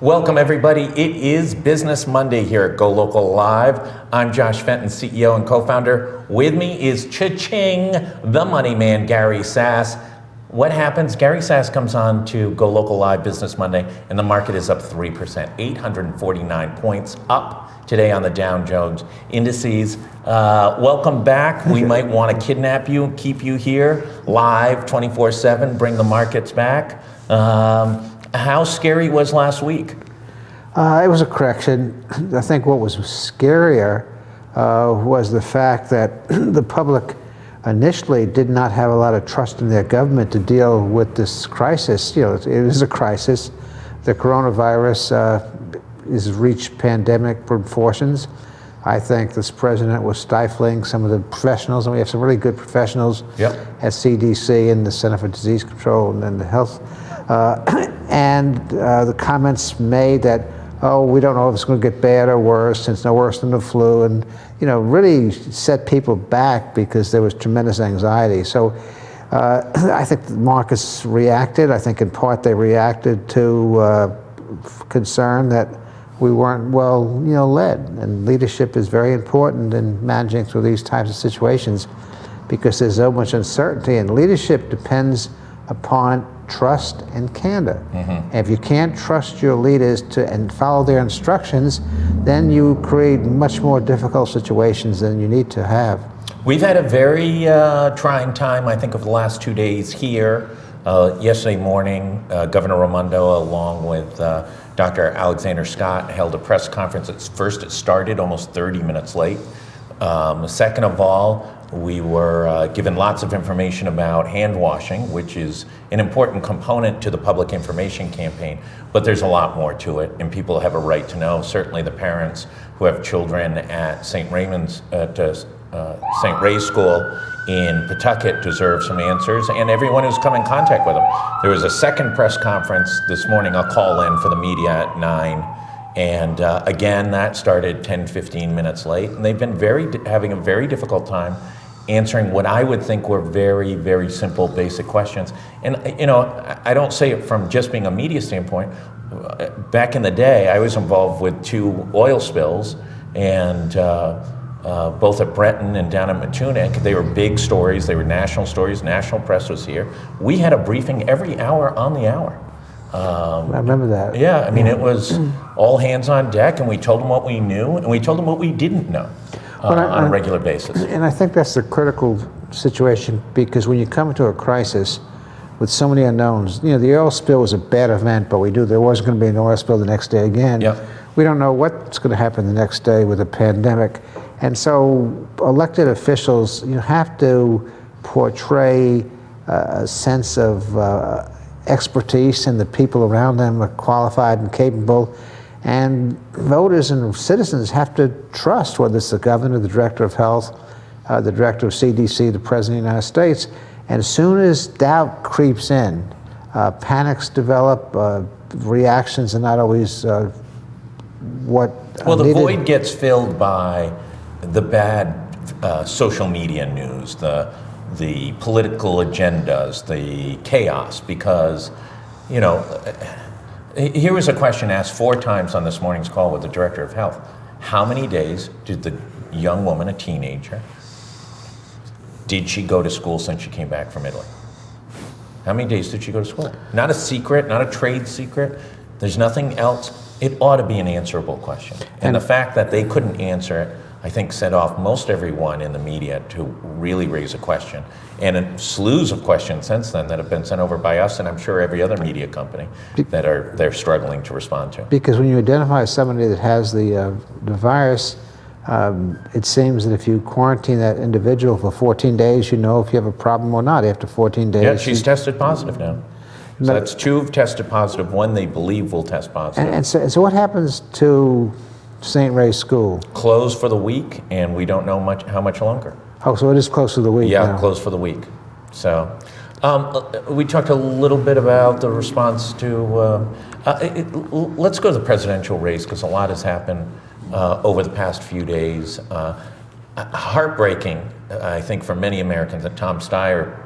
Welcome, everybody. It is Business Monday here at GoLocal Live. I'm Josh Fenton, CEO and co-founder. With me is cha-ching, the money man, Gary Sasse. What happens? Gary Sasse comes on to GoLocal Live Business Monday, and the market is up 3%, 849 points up today on the Dow Jones indices. Welcome back. We might want to kidnap you, keep you here live 24/7, bring the markets back. How scary was last week? It was a correction. I think what was scarier was the fact that the public initially did not have a lot of trust in their government to deal with this crisis. You know, it is a crisis. The coronavirus has reached pandemic proportions. I think this president was stifling some of the professionals, and we have some really good professionals at CDC and the Center for Disease Control and the Health. The comments made that, oh, we don't know if it's going to get bad or worse, it's no worse than the flu, and really set people back because there was tremendous anxiety. So I think the markets reacted. I think in part they reacted to concern that we weren't well led, and leadership is very important in managing through these types of situations because there's so much uncertainty, and leadership depends upon trust and candor. And if you can't trust your leaders and follow their instructions, then you create much more difficult situations than you need to have. We've had a very trying time, I think, of the last 2 days here. Yesterday morning, Governor Raimondo, along with Dr. Alexander Scott, held a press conference. First, it started almost 30 minutes late. Second of all, we were given lots of information about hand washing, which is an important component to the public information campaign, but there's a lot more to it, and people have a right to know. Certainly the parents who have children at St. Ray's School in Pawtucket deserve some answers, and everyone who's come in contact with them. There was a second press conference this morning. I'll call in for the media at 9. And again, that started 10, 15 minutes late, and they've been having a very difficult time answering what I would think were very, very simple, basic questions. And I don't say it from just being a media standpoint. Back in the day, I was involved with 2 oil spills, and both at Breton and down at Matunic. They were big stories. They were national stories. National press was here. We had a briefing every hour on the hour. I remember that. Yeah, I mean, it was all hands on deck, and we told them what we knew, and we told them what we didn't know on a regular basis. And I think that's the critical situation, because when you come into a crisis with so many unknowns, the oil spill was a bad event, but we knew there was going to be an oil spill the next day again. We don't know what's going to happen the next day with a pandemic. And so elected officials, have to portray a sense of expertise, and the people around them are qualified and capable, and voters and citizens have to trust, whether it's the governor, the director of health, the director of CDC, the president of the United States. And as soon as doubt creeps in, panics develop, reactions are not always what well, the needed. void gets filled by the bad social media news, the political agendas, the chaos, because, here was a question asked 4 times on this morning's call with the director of health. How many days did the young woman, a teenager, did she go to school since she came back from Italy? How many days did she go to school? Not a secret, not a trade secret. There's nothing else. It ought to be an answerable question. And the fact that they couldn't answer it, I think, set off most everyone in the media to really raise a question. And slews of questions since then that have been sent over by us, and I'm sure every other media company that they're struggling to respond to. Because when you identify somebody that has the virus, it seems that if you quarantine that individual for 14 days, you know if you have a problem or not after 14 days. Yeah, she's tested positive now. So that's 2 have tested positive, 1 they believe will test positive. And so what happens to St. Ray's School? Closed for the week, and we don't know how much longer. Oh, so it is close to the week now. Closed for the week. So we talked a little bit about the response to, let's go to the presidential race, because a lot has happened over the past few days. Heartbreaking I think for many Americans, that Tom Steyer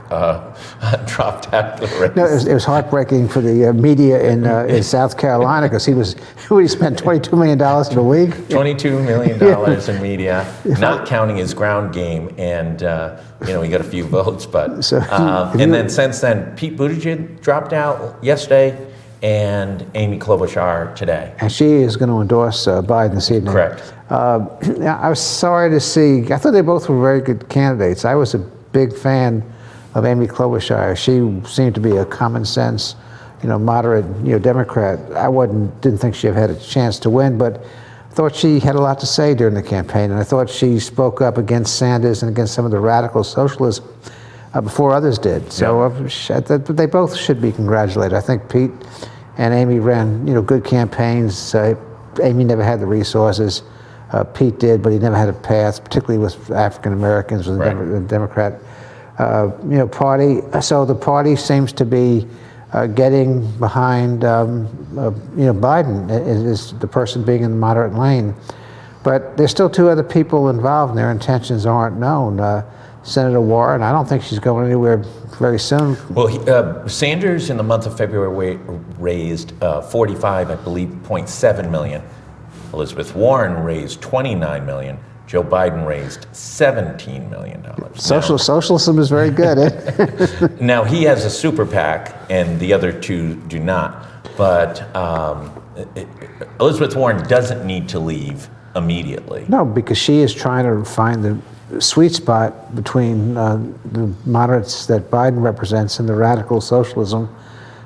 dropped out of the race. No, it was heartbreaking for the media in South Carolina because he spent $22 million in a week. $22 million in media, not counting his ground game, and he got a few votes. But and then since then, Pete Buttigieg dropped out yesterday, and Amy Klobuchar today. And she is going to endorse Biden this evening. Correct. I was sorry to see. I thought they both were very good candidates. I was a big fan of Amy Klobuchar. She seemed to be a common sense, moderate, Democrat. I didn't think she had a chance to win, but I thought she had a lot to say during the campaign, and I thought she spoke up against Sanders and against some of the radical socialism before others did. So they both should be congratulated. I think Pete and Amy ran, good campaigns. Amy never had the resources. Pete did, but he never had a path, particularly with African Americans, with the Democrat, party. So the party seems to be getting behind, Biden is the person being in the moderate lane. But there's still two other people involved, and their intentions aren't known. Senator Warren, I don't think she's going anywhere very soon. Well, Sanders in the month of February raised 45, I believe, 0.7 million. Elizabeth Warren raised 29 million. Joe Biden raised $17 million. Socialism is very good. Eh? Now, he has a super PAC, and the other two do not. But Elizabeth Warren doesn't need to leave immediately. No, because she is trying to find the sweet spot between the moderates that Biden represents and the radical socialism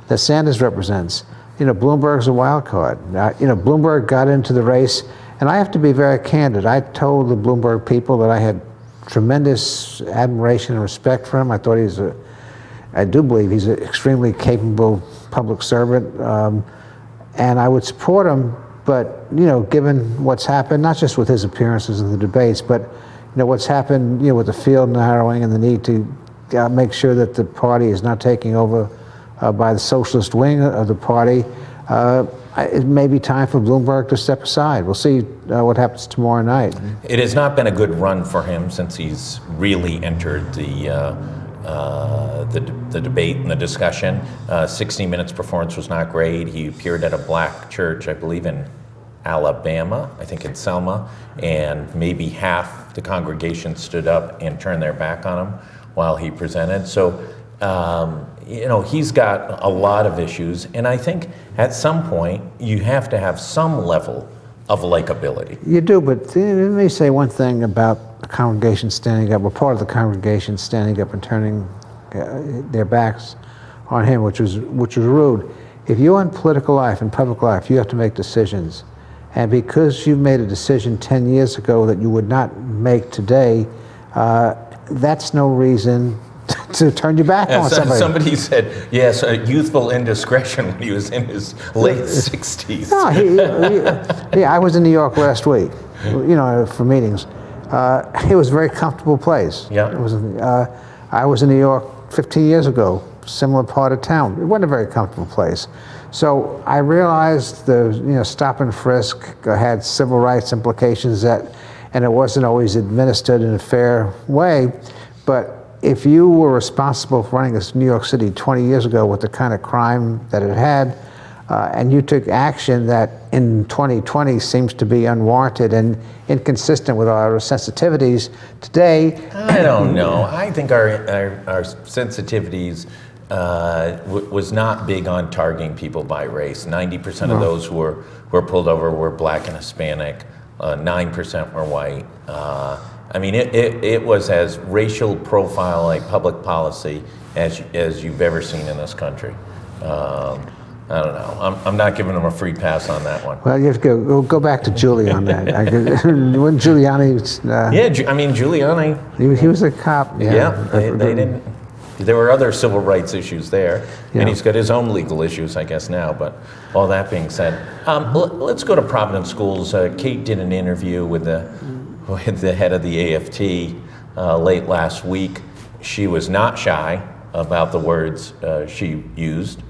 that Sanders represents. Bloomberg's a wild card. Bloomberg got into the race, and I have to be very candid. I told the Bloomberg people that I had tremendous admiration and respect for him. I thought I do believe he's an extremely capable public servant, and I would support him, but, given what's happened, not just with his appearances in the debates, but what's happened, with the field narrowing and the need to make sure that the party is not taking over by the socialist wing of the party, it may be time for Bloomberg to step aside. We'll see what happens tomorrow night. It has not been a good run for him since he's really entered the debate and the discussion. 60 Minutes performance was not great. He appeared at a black church, I believe in Alabama, I think in Selma, and maybe half the congregation stood up and turned their back on him while he presented. So, he's got a lot of issues, and I think at some point you have to have some level of likability. You do, but let me say one thing about the congregation standing up, or part of the congregation standing up and turning their backs on him, which was rude. If you're in political life and public life, you have to make decisions. And because you made a decision 10 years ago that you would not make today, that's no reason to turn your back on somebody. Somebody said, yes, a youthful indiscretion when he was in his late 60s. No, I was in New York last week, for meetings. It was a very comfortable place. Yeah. I was in New York 15 years ago, similar part of town. It wasn't a very comfortable place. So I realized the stop and frisk had civil rights implications and it wasn't always administered in a fair way. But if you were responsible for running this New York City 20 years ago with the kind of crime that it had, and you took action that in 2020 seems to be unwarranted and inconsistent with our sensitivities today. I don't know. I think our sensitivities was not big on targeting people by race. 90% of those who were pulled over were black and Hispanic. 9% were white. It was as racial profile a public policy as you've ever seen in this country. I don't know. I'm not giving them a free pass on that one. Well, you have to go back to Giuliani on that. When Giuliani, Giuliani. He was a cop. They didn't. There were other civil rights issues there, and he's got his own legal issues, I guess, now. But all that being said, let's go to Providence Schools. Kate did an interview with the head of the AFT late last week. She was not shy about the words she used.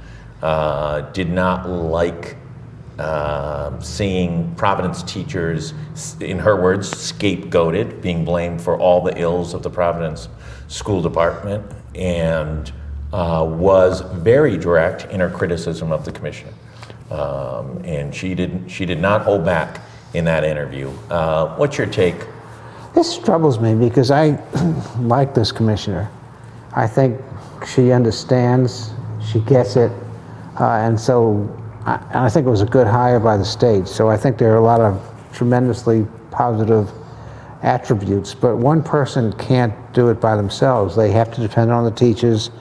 Did not like seeing Providence teachers, in her words, scapegoated, being blamed for all the ills of the Providence School Department, and was very direct in her criticism of the commissioner. And she did not hold back in that interview. What's your take? This troubles me because I like this commissioner. I think she understands, she gets it, and so I think it was a good hire by the state. So I think there are a lot of tremendously positive attributes, but one person can't do it by themselves. They have to depend on the teachers,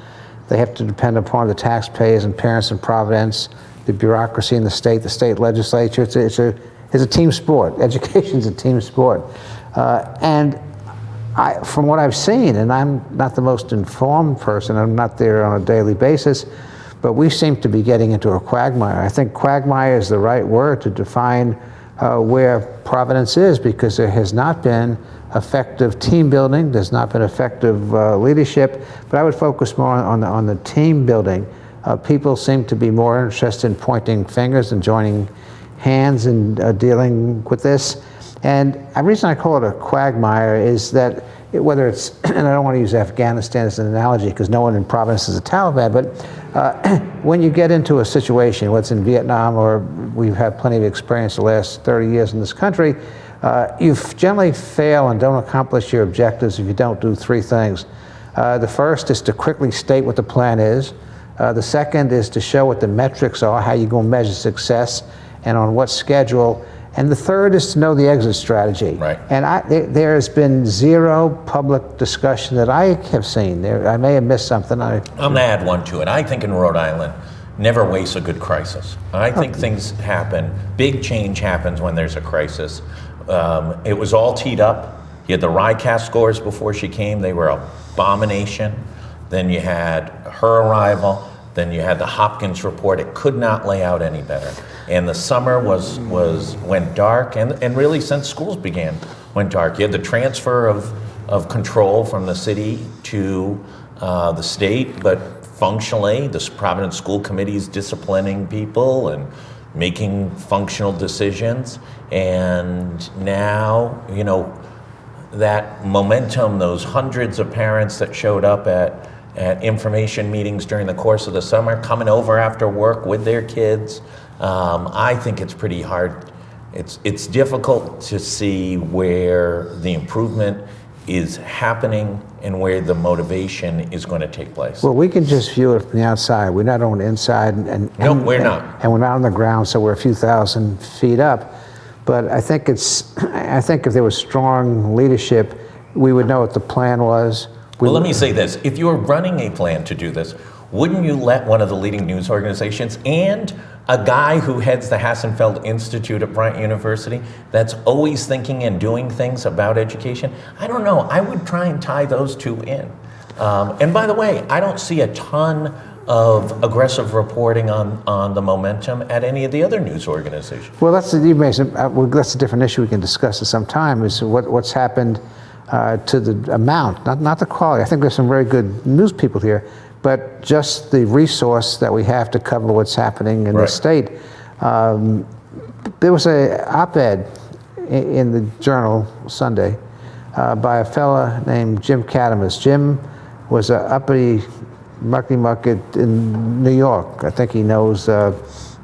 they have to depend upon the taxpayers and parents in Providence, the bureaucracy in the state legislature. It's a team sport. Education's a team sport. And from what I've seen, and I'm not the most informed person, I'm not there on a daily basis, but we seem to be getting into a quagmire. I think quagmire is the right word to define where Providence is, because there has not been effective team building, there's not been effective leadership, but I would focus more on the team building. People seem to be more interested in pointing fingers and joining hands and dealing with this. And the reason I call it a quagmire is that whether it's, and I don't want to use Afghanistan as an analogy because no one in Providence is a Taliban, but when you get into a situation, whether it's in Vietnam or we've had plenty of experience the last 30 years in this country, you generally fail and don't accomplish your objectives if you don't do three things. The first is to quickly state what the plan is. The second is to show what the metrics are, how you're going to measure success, and on what schedule. And the third is to know the exit strategy. Right. And there has been zero public discussion that I have seen. I may have missed something. I'm going to add one to it. I think in Rhode Island, never waste a good crisis. I think things happen, big change happens when there's a crisis. It was all teed up. You had the RICAS scores before she came. They were an abomination. Then you had her arrival. Then you had the Hopkins report. It could not lay out any better. And the summer went dark, and really since schools began, went dark. You had the transfer of control from the city to the state, but functionally, the Providence School Committee is disciplining people and making functional decisions. And now, you know, that momentum, those hundreds of parents that showed up at information meetings during the course of the summer, coming over after work with their kids. I think it's pretty hard. It's difficult to see where the improvement is happening and where the motivation is going to take place. Well, we can just view it from the outside. We're not on the inside. No, we're not. And we're not on the ground, so we're a few thousand feet up. But I think if there was strong leadership, we would know what the plan was. Well, let me say this. If you were running a plan to do this, wouldn't you let one of the leading news organizations and a guy who heads the Hassenfeld Institute at Bryant University that's always thinking and doing things about education? I don't know. I would try and tie those two in. And by the way, I don't see a ton of aggressive reporting on the momentum at any of the other news organizations. Well, that's a different issue we can discuss at some time, is what's happened to the amount, not the quality. I think there's some very good news people here, but just the resource that we have to cover what's happening in the state. There was an op-ed in the Journal Sunday by a fella named Jim Cadamus. Jim was an uppity mucky in New York. I think he knows for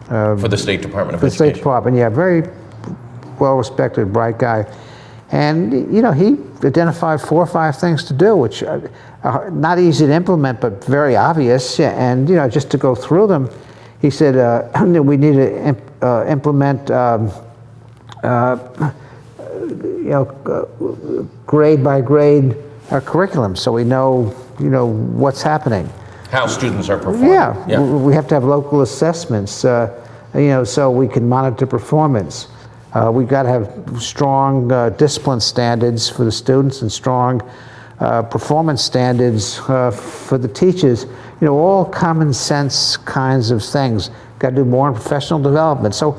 the State Department of the Education. State Department, yeah, very well-respected, bright guy. And, you know, he identified 4 or 5 things to do, which are not easy to implement, but very obvious. And, you know, just to go through them, he said, we need to implement, grade by grade curriculum, so we know, what's happening. How students are performing. Yeah. We have to have local assessments, so we can monitor performance. We've got to have strong discipline standards for the students and strong performance standards for the teachers. All common sense kinds of things. Got to do more in professional development. So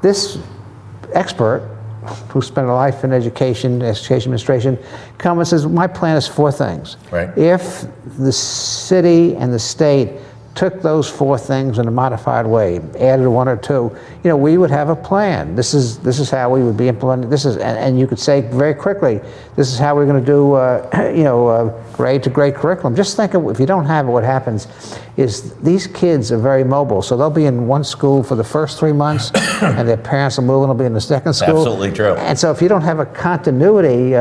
this expert, who spent a life in education administration, comes and says, my plan is 4 things. Right. If the city and the state took those 4 things in a modified way, added 1 or 2, we would have a plan. This is how we would be implementing. And you could say very quickly, this is how we're going to do, grade to grade curriculum. Just think of, if you don't have it, what happens is these kids are very mobile. So they'll be in one school for the first 3 months, and their parents will move and they'll be in the second school. Absolutely true. And so if you don't have a continuity,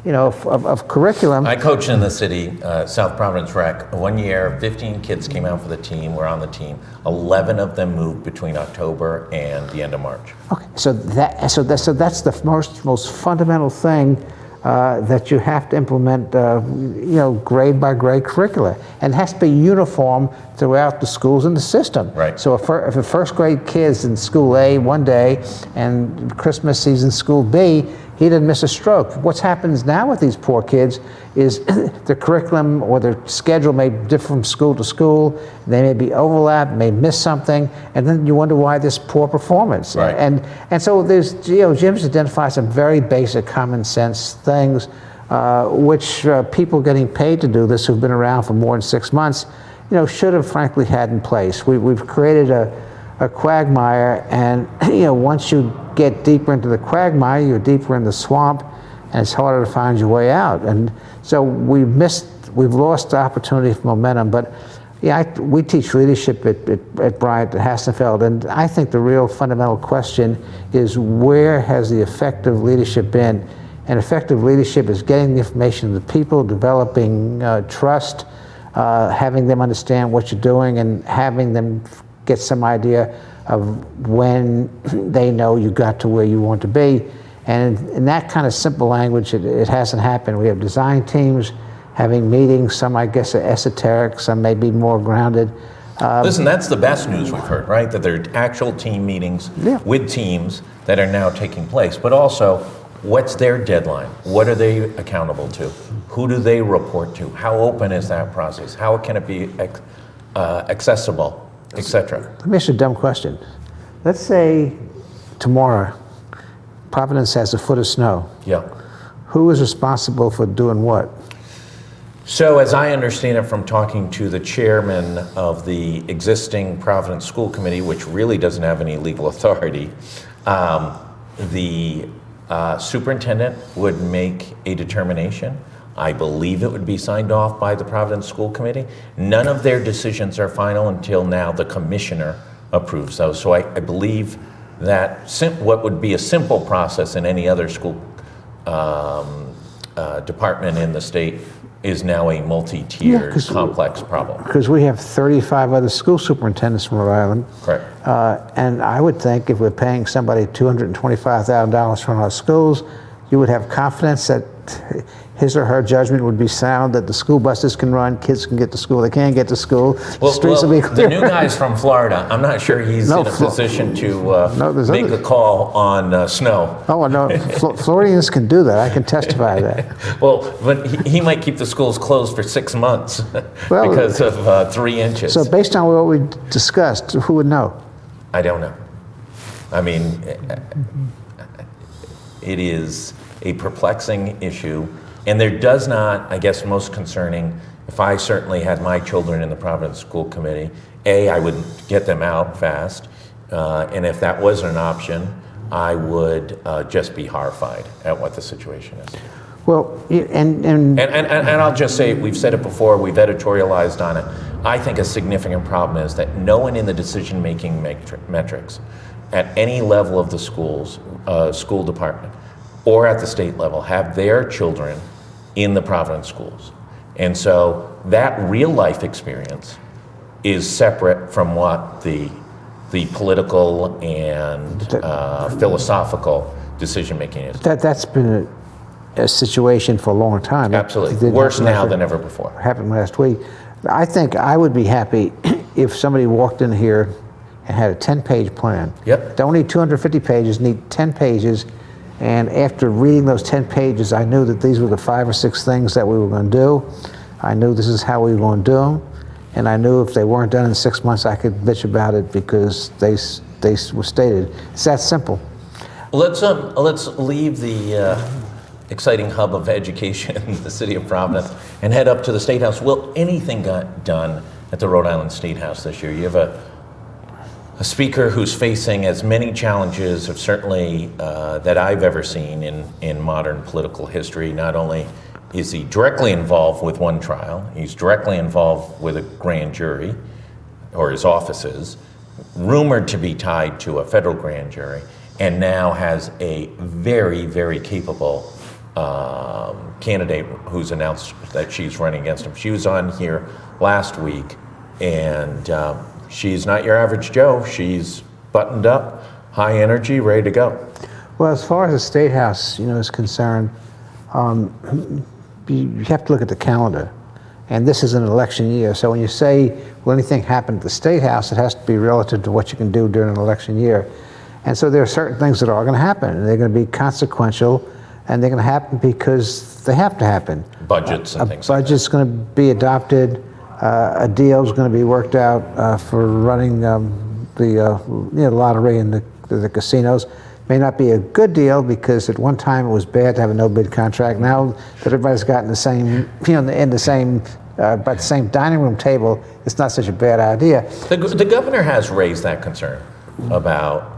of curriculum. I coached in the city, South Providence Rec. 1 year, 15 kids came out for the team, were on the team. 11 of them moved between October and the end of March. Okay, so that's the most fundamental thing that you have to implement, grade by grade curricula, and it has to be uniform throughout the schools in the system. Right. So if a first grade kid's in school A one day and Christmas he's in school B, he didn't miss a stroke. What happens now with these poor kids is the curriculum or their schedule may differ from school to school. They may be overlapped, may miss something, and then you wonder why this poor performance. Right. And so there's, Jim's identified some very basic common sense things, which people getting paid to do this who've been around for more than 6 months, should have frankly had in place. We've created a quagmire, and once you get deeper into the quagmire, you're deeper in the swamp, and it's harder to find your way out. And so we've lost the opportunity for momentum. But we teach leadership at Bryant, at Hassenfeld, and I think the real fundamental question is, where has the effective leadership been? And effective leadership is getting the information to the people, developing trust, having them understand what you're doing, and having them get some idea of when they know you got to where you want to be. And in that kind of simple language, it hasn't happened. We have design teams having meetings. Some, I guess, are esoteric. Some may be more grounded. Listen, that's the best news we've heard, right? That there are actual team meetings with teams that are now taking place. But also, what's their deadline? What are they accountable to? Who do they report to? How open is that process? How can it be accessible? Etc. Let me ask you a dumb question. Let's say tomorrow Providence has a foot of snow. Yeah. Who is responsible for doing what? So as I understand it from talking to the chairman of the existing Providence School Committee, which really doesn't have any legal authority, the superintendent would make a determination. I believe it would be signed off by the Providence School Committee. None of their decisions are final until now the commissioner approves those. So I believe that what would be a simple process in any other school department in the state is now a multi-tiered complex problem. Because we have 35 other school superintendents from Rhode Island. Correct. And I would think if we're paying somebody $225,000 for our schools, you would have confidence that his or her judgment would be sound, that the school buses can run, kids can get to school, they can't get to school, streets will be clear. The new guy's from Florida. I'm not sure he's in a position to make a call on snow. Oh, no, Floridians can do that. I can testify to that. Well, but he might keep the schools closed for 6 months because of 3 inches. So based on what we discussed, who would know? I don't know. I mean, it is a perplexing issue. And there does not, I guess most concerning, if I certainly had my children in the Providence School Committee, I would get them out fast. And if that wasn't an option, I would just be horrified at what the situation is. Well, and I'll just say, we've said it before, we've editorialized on it. I think a significant problem is that no one in the decision-making metrics at any level of the school department or at the state level have their children in the Providence schools. And so that real life experience is separate from what the political and philosophical decision making is. That's been a situation for a long time. Absolutely. Worse now than ever before. Happened last week. I think I would be happy if somebody walked in here and had a 10-page plan. Yep. Don't need 250 pages, need 10 pages. And after reading those 10 pages, I knew that these were the 5 or 6 things that we were going to do. I knew this is how we were going to do them. And I knew if they weren't done in 6 months, I could bitch about it because they were stated. It's that simple. Let's leave the exciting hub of education in the city of Providence and head up to the State House. Will anything get done at the Rhode Island State House this year. You have a speaker who's facing as many challenges of certainly that I've ever seen in modern political history. Not only is he directly involved with one trial, he's directly involved with a grand jury, or his office is, rumored to be tied to a federal grand jury, and now has a very, very capable candidate who's announced that she's running against him. She was on here last week, and she's not your average Joe. She's buttoned up, high energy, ready to go. Well, as far as the State House, is concerned, you have to look at the calendar. And this is an election year. So when you say, will anything happen at the State House, it has to be relative to what you can do during an election year. And so there are certain things that are going to happen. And they're going to be consequential, and they're going to happen because they have to happen. Budgets and things like that. A budget's going to be adopted. A deal is going to be worked out for running the lottery and the casinos. May not be a good deal because at one time it was bad to have a no-bid contract. Now that everybody's gotten the same, in the same, by the same dining room table, it's not such a bad idea. The governor has raised that concern about,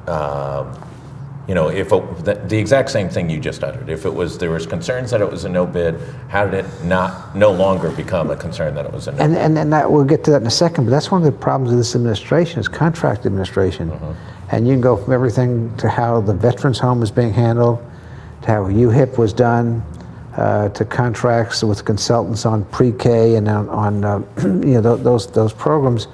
if the exact same thing you just uttered. If there was concerns that it was a no bid, how did it no longer become a concern that it was a no bid? And that, we'll get to that in a second. But that's one of the problems of this administration is contract administration. Mm-hmm. And you can go from everything to how the veterans home is being handled, to how UHIP was done, to contracts with consultants on pre-K and on those programs,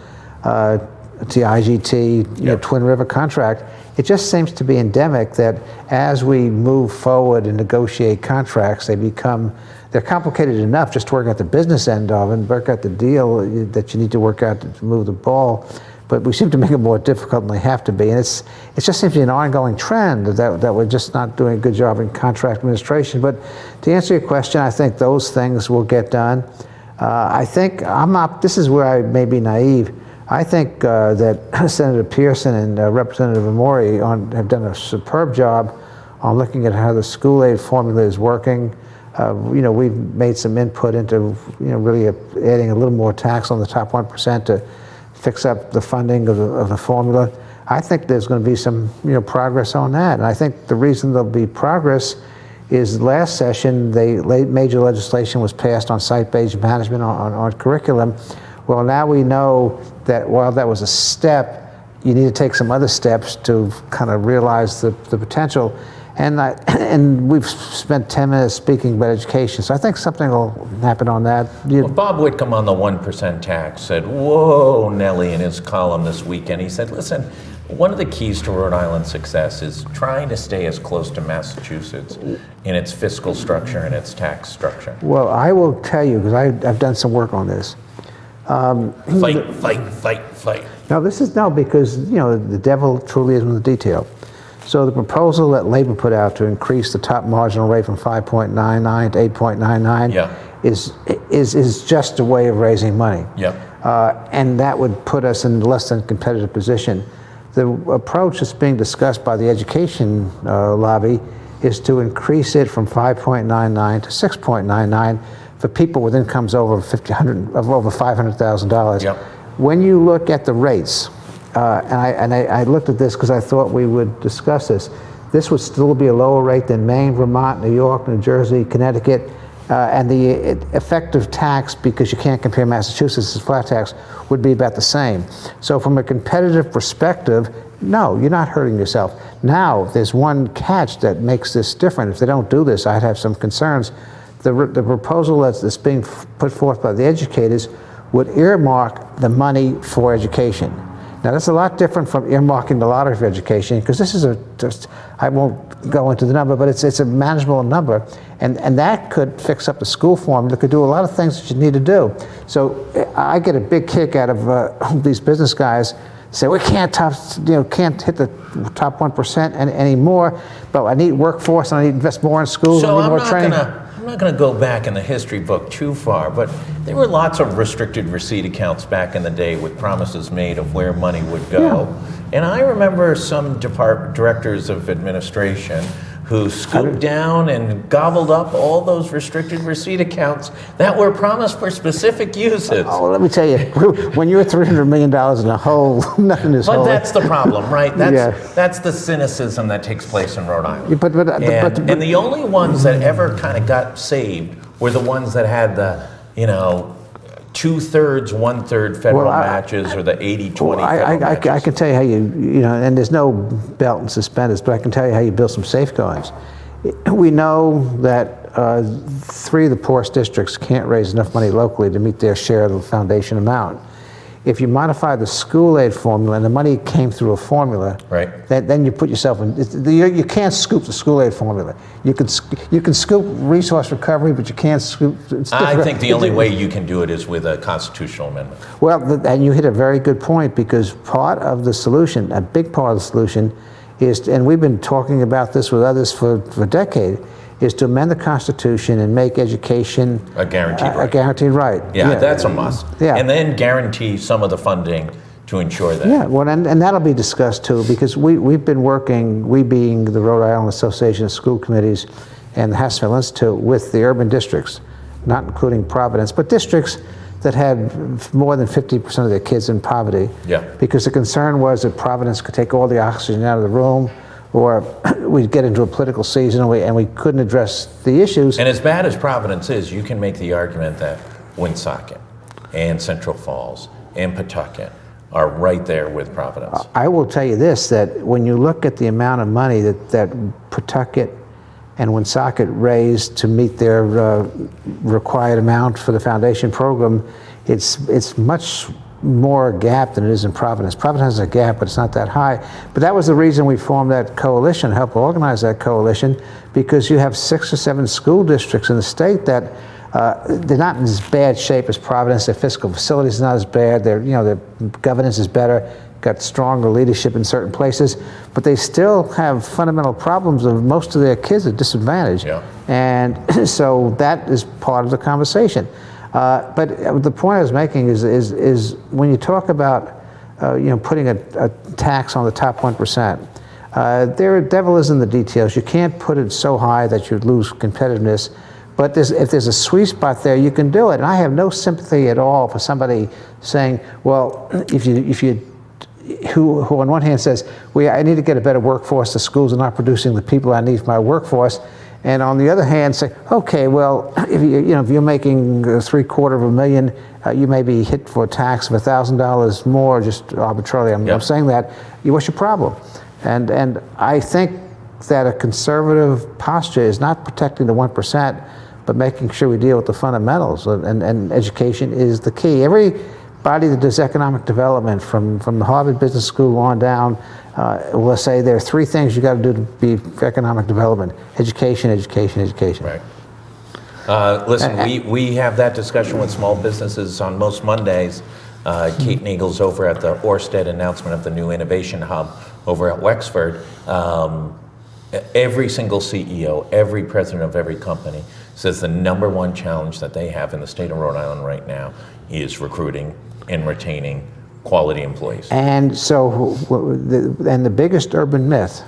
to IGT, Twin River contract. It just seems to be endemic that as we move forward and negotiate contracts, they're complicated enough just to work out the business end of it and work out the deal that you need to work out to move the ball. But we seem to make it more difficult than they have to be. And it just seems to be an ongoing trend that we're just not doing a good job in contract administration. But to answer your question, I think those things will get done. I think this is where I may be naive. I think that Senator Pearson and Representative Amori have done a superb job on looking at how the school aid formula is working. We've made some input into really adding a little more tax on the top 1% to fix up the funding of the formula. I think there's going to be some progress on that. And I think the reason there'll be progress is last session, major legislation was passed on site-based management on curriculum. Well, now we know that while that was a step, you need to take some other steps to kind of realize the potential. And we've spent 10 minutes speaking about education, so I think something will happen on that. Well, Bob Whitcomb on the 1% tax said, whoa, Nellie, in his column this weekend. He said, listen, one of the keys to Rhode Island's success is trying to stay as close to Massachusetts in its fiscal structure and its tax structure. Well, I will tell you, because I've done some work on this. Fight. No, because the devil truly is in the detail. So the proposal that Labor put out to increase the top marginal rate from 5.99 to 8.99 is just a way of raising money. And that would put us in a less than competitive position. The approach that's being discussed by the education lobby is to increase it from 5.99 to 6.99 for people with incomes over $500,000. When you look at the rates, and I looked at this because I thought we would discuss this. This would still be a lower rate than Maine, Vermont, New York, New Jersey, Connecticut, and the effective tax, because you can't compare Massachusetts' flat tax, would be about the same. So from a competitive perspective, no, you're not hurting yourself. Now, there's one catch that makes this different. If they don't do this, I'd have some concerns. The proposal that's being put forth by the educators would earmark the money for education. Now, that's a lot different from earmarking the lottery for education, because this is I won't go into the number, but it's a manageable number, and that could fix up the school formula, could do a lot of things that you need to do. So I get a big kick out of these business guys say, we can't hit the top 1% anymore, but I need workforce, and I need to invest more in schools, so I need more training. I'm not going to go back in the history book too far, but there were lots of restricted receipt accounts back in the day with promises made of where money would go. And I remember some directors of administration who scooped down and gobbled up all those restricted receipt accounts that were promised for specific uses. Oh, let me tell you, when you're $300 million in a hole, nothing is But holy. that's the problem, right? That's the cynicism that takes place in Rhode Island. And the only ones that ever kind of got saved were the ones that had the, 2/3, 1/3 federal matches, or the 80-20 federal matches. I can tell you how and there's no belt and suspenders, but I can tell you how you build some safeguards. We know that 3 of the poorest districts can't raise enough money locally to meet their share of the foundation amount. If you modify the school aid formula and the money came through a formula, right, then you put yourself in. You can't scoop the school aid formula. You can scoop resource recovery, but you can't scoop. I think the only way you can do it is with a constitutional amendment. Well, and you hit a very good point, because part of the solution, a big part of the solution, is, and we've been talking about this with others for a decade, is to amend the Constitution and make education a guaranteed right. A guaranteed right. Yeah, that's a must. Yeah. And then guarantee some of the funding to ensure that. Yeah, well, and that'll be discussed too, because we've been working, we being the Rhode Island Association of School Committees and the Hassenfeld Institute, with the urban districts, not including Providence, but districts that had more than 50% of their kids in poverty. Yeah. Because the concern was that Providence could take all the oxygen out of the room, or we'd get into a political season and we couldn't address the issues. And as bad as Providence is, you can make the argument that Woonsocket and Central Falls and Pawtucket are right there with Providence. I will tell you this, that when you look at the amount of money that Pawtucket and Woonsocket raised to meet their required amount for the foundation program, it's much more gap than it is in Providence. Providence has a gap, but it's not that high. But that was the reason we formed that coalition, helped organize that coalition, because you have 6 or 7 school districts in the state that they're not in as bad shape as Providence. Their fiscal facilities are not as bad. Their governance is better, got stronger leadership in certain places, but they still have fundamental problems of most of their kids at disadvantage. Yeah. And so that is part of the conversation. But the point I was making is when you talk about putting a tax on the top 1%, the devil is in the details. You can't put it so high that you lose competitiveness. But if there's a sweet spot there, you can do it. And I have no sympathy at all for somebody saying, well, who on one hand says, I need to get a better workforce. The schools are not producing the people I need for my workforce. And on the other hand, say, okay, well, if you're making $750,000, you may be hit for a tax of $1,000 more, just arbitrarily. I'm saying that. What's your problem? And I think that a conservative posture is not protecting the 1%, but making sure we deal with the fundamentals. And education is the key. Everybody that does economic development, from the Harvard Business School on down, will say there are 3 things you got to do to be for economic development: education, education, education. Right. Listen, we have that discussion with small businesses on most Mondays. Kate Niegel's over at the Orsted announcement of the new innovation hub over at Wexford. Every single CEO, every president of every company says the #1 challenge that they have in the state of Rhode Island right now is recruiting and retaining quality employees. And so, the biggest urban myth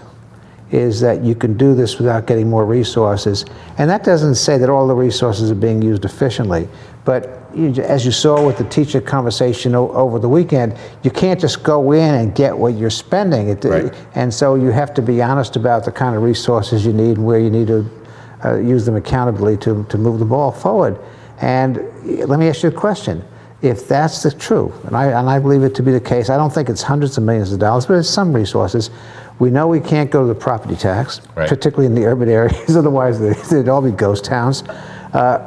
is that you can do this without getting more resources. And that doesn't say that all the resources are being used efficiently. But as you saw with the teacher conversation over the weekend, you can't just go in and get what you're spending. Right. And so you have to be honest about the kind of resources you need and where you need to use them accountably to move the ball forward. And let me ask you a question. If that's the truth, and I believe it to be the case, I don't think it's hundreds of millions of dollars, but it's some resources. We know we can't go to the property tax, right, particularly in the urban areas, otherwise they'd all be ghost towns.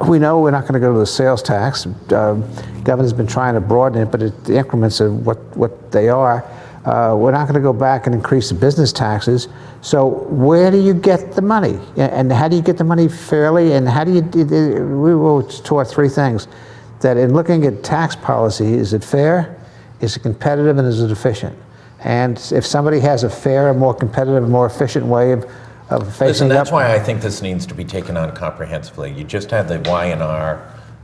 We know we're not going to go to the sales tax. Governor's been trying to broaden it, but the increments of what they are. We're not going to go back and increase the business taxes. So where do you get the money? And how do you get the money fairly? And how do you, we were taught 3 things. That in looking at tax policy, is it fair, is it competitive, and is it efficient? And if somebody has a fair, more competitive, more efficient way of facing Listen, that's up, why I think this needs to be taken on comprehensively. You just had the Y&R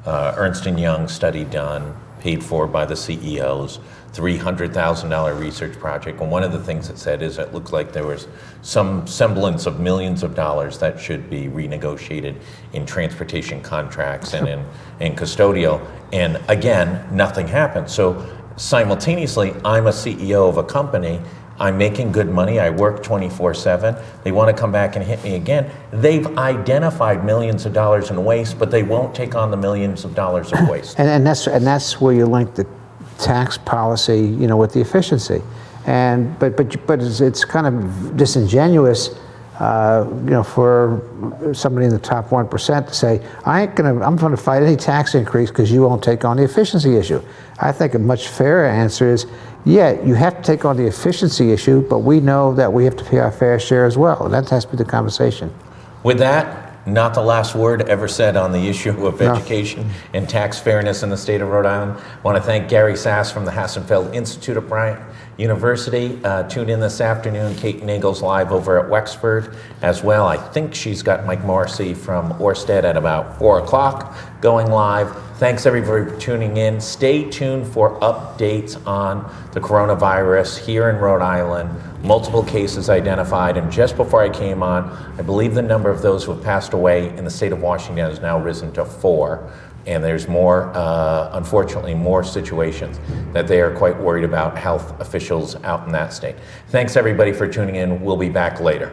Ernst & Young study done, paid for by the CEOs, $300,000 research project. And one of the things it said is it looked like there was some semblance of millions of dollars that should be renegotiated in transportation contracts and in custodial. And again, nothing happened. So simultaneously, I'm a CEO of a company. I'm making good money. I work 24/7. They want to come back and hit me again. They've identified millions of dollars in waste, but they won't take on the millions of dollars of waste. And that's where you link the tax policy, you know, with the efficiency. And but it's kind of disingenuous, you know, for somebody in the top 1% to say, I'm going to fight any tax increase because you won't take on the efficiency issue. I think a much fairer answer is, yeah, you have to take on the efficiency issue, but we know that we have to pay our fair share as well. And that has to be the conversation. With that, not the last word ever said on the issue of education and tax fairness in the state of Rhode Island. I want to thank Gary Sasse from the Hassenfeld Institute at Bryant University. Tune in this afternoon. Kate Nagel's live over at Wexford as well. I think she's got Mike Morrissey from Orsted at about 4 o'clock going live. Thanks everybody for tuning in. Stay tuned for updates on the coronavirus here in Rhode Island. Multiple cases identified, and just before I came on, I believe the number of those who have passed away in the state of Washington has now risen to 4. And there's more, unfortunately, more situations that they are quite worried about, health officials out in that state. Thanks everybody for tuning in. We'll be back later.